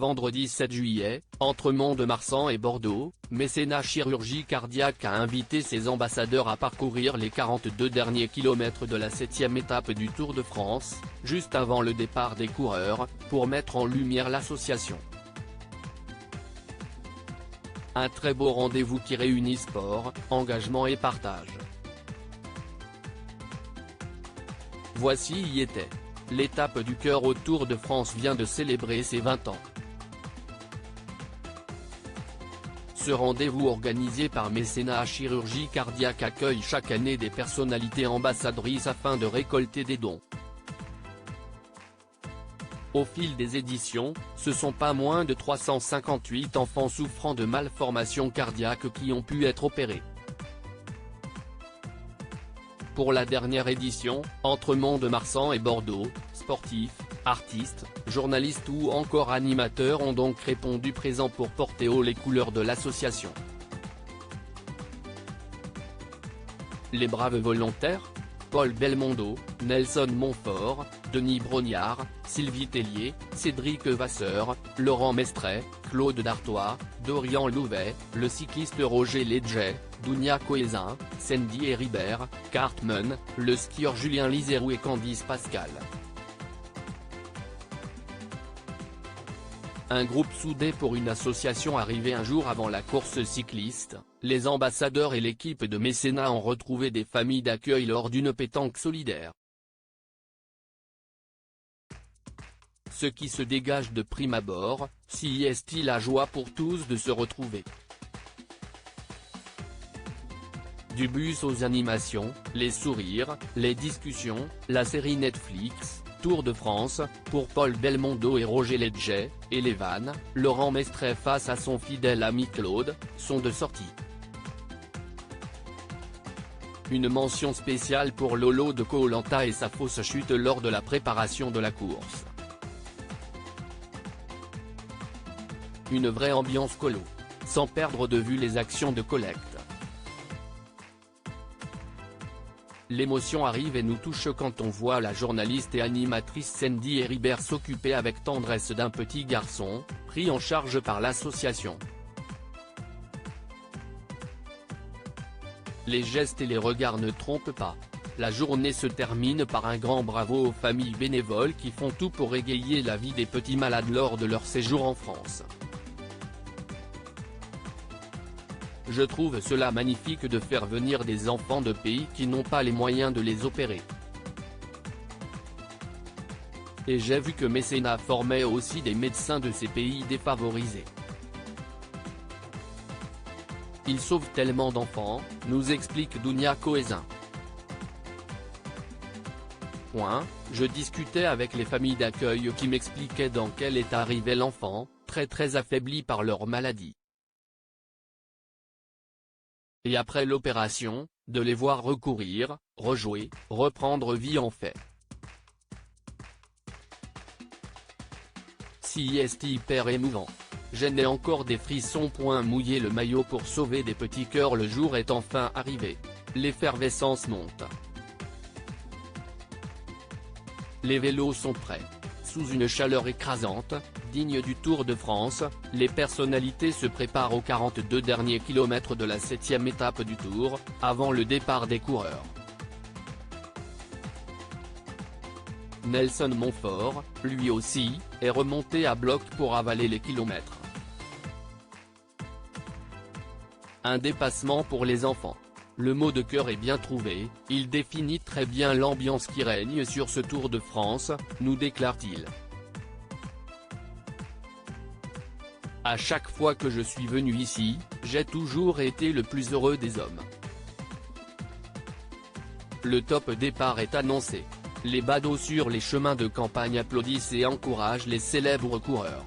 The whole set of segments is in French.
vendredi 7 juillet, entre Mont-de-Marsan et Bordeaux, Mécénat Chirurgie Cardiaque a invité ses ambassadeurs à parcourir les 42 derniers kilomètres de la 7e étape du Tour de France, juste avant le départ des coureurs, pour mettre en lumière l'association. Un très beau rendez-vous qui réunit sport, engagement et partage. Voici y était. L'étape du cœur au Tour de France vient de célébrer ses 20 ans. Ce rendez-vous organisé par Mécénat Chirurgie Cardiaque accueille chaque année des personnalités ambassadrices afin de récolter des dons. Au fil des éditions, ce sont pas moins de 358 enfants souffrant de malformations cardiaques qui ont pu être opérés. Pour la dernière édition, entre Mont-de-Marsan et Bordeaux, sportifs, artistes, journalistes ou encore animateurs ont donc répondu présents pour porter haut les couleurs de l'association. Les braves volontaires, Paul Belmondo, Nelson Montfort, Denis Brognard, Sylvie Tellier, Cédric Vasseur, Laurent Mestret, Claude Dartois, Dorian Louvet, le cycliste Roger Ledger, Dounia Coézin, Sandy Heribert, Cartman, le skieur Julien Liserou et Candice Pascal. Un groupe soudé pour une association arrivée un jour avant la course cycliste, les ambassadeurs et l'équipe de Mécénat ont retrouvé des familles d'accueil lors d'une pétanque solidaire. Ce qui se dégage de prime abord, si est la joie pour tous de se retrouver. Du bus aux animations, les sourires, les discussions, la série Netflix, Tour de France, pour Paul Belmondo et Roger Ledger, et les vannes, Laurent Mestret face à son fidèle ami Claude, sont de sortie. Une mention spéciale pour Lolo de Koh-Lanta et sa fausse chute lors de la préparation de la course. Une vraie ambiance colo, sans perdre de vue les actions de collecte. L'émotion arrive et nous touche quand on voit la journaliste et animatrice Sandy Heribert s'occuper avec tendresse d'un petit garçon, pris en charge par l'association. Les gestes et les regards ne trompent pas. La journée se termine par un grand bravo aux familles bénévoles qui font tout pour égayer la vie des petits malades lors de leur séjour en France. Je trouve cela magnifique de faire venir des enfants de pays qui n'ont pas les moyens de les opérer. Et j'ai vu que Mécénat formait aussi des médecins de ces pays défavorisés. Ils sauvent tellement d'enfants, nous explique Dounia Coézin. Je discutais avec les familles d'accueil qui m'expliquaient dans quel état arrivait l'enfant, très affaibli par leur maladie. Et après l'opération, de les voir recourir, rejouer, reprendre vie en fait. Si est hyper émouvant. Je n'ai encore des frissons. Mouiller le maillot pour sauver des petits cœurs. Le jour est enfin arrivé. L'effervescence monte. Les vélos sont prêts. Sous une chaleur écrasante, digne du Tour de France, les personnalités se préparent aux 42 derniers kilomètres de la 7e étape du Tour, avant le départ des coureurs. Nelson Montfort, lui aussi, est remonté à bloc pour avaler les kilomètres. Un dépassement pour les enfants. Le mot de cœur est bien trouvé, il définit très bien l'ambiance qui règne sur ce Tour de France, nous déclare-t-il. À chaque fois que je suis venu ici, j'ai toujours été le plus heureux des hommes. Le top départ est annoncé. Les badauds sur les chemins de campagne applaudissent et encouragent les célèbres coureurs.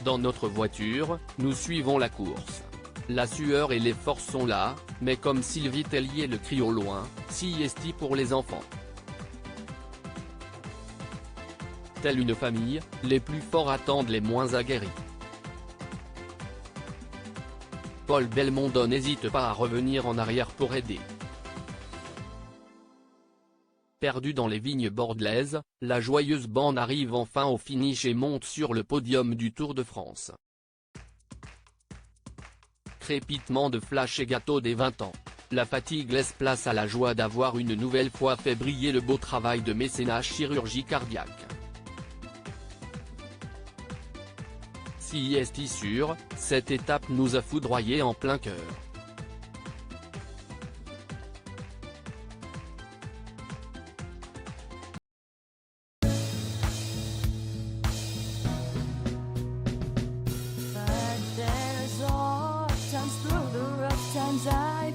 Dans notre voiture, nous suivons la course. La sueur et les forces sont là, mais comme Sylvie Tellier le crie au loin, si est pour les enfants. Telle une famille, les plus forts attendent les moins aguerris. Paul Belmondo n'hésite pas à revenir en arrière pour aider. Perdue dans les vignes bordelaises, la joyeuse bande arrive enfin au finish et monte sur le podium du Tour de France. Crépitement de flash et gâteau des 20 ans. La fatigue laisse place à la joie d'avoir une nouvelle fois fait briller le beau travail de mécénat chirurgie cardiaque. Si est sûr, cette étape nous a foudroyés en plein cœur. But there's all times through the rough times I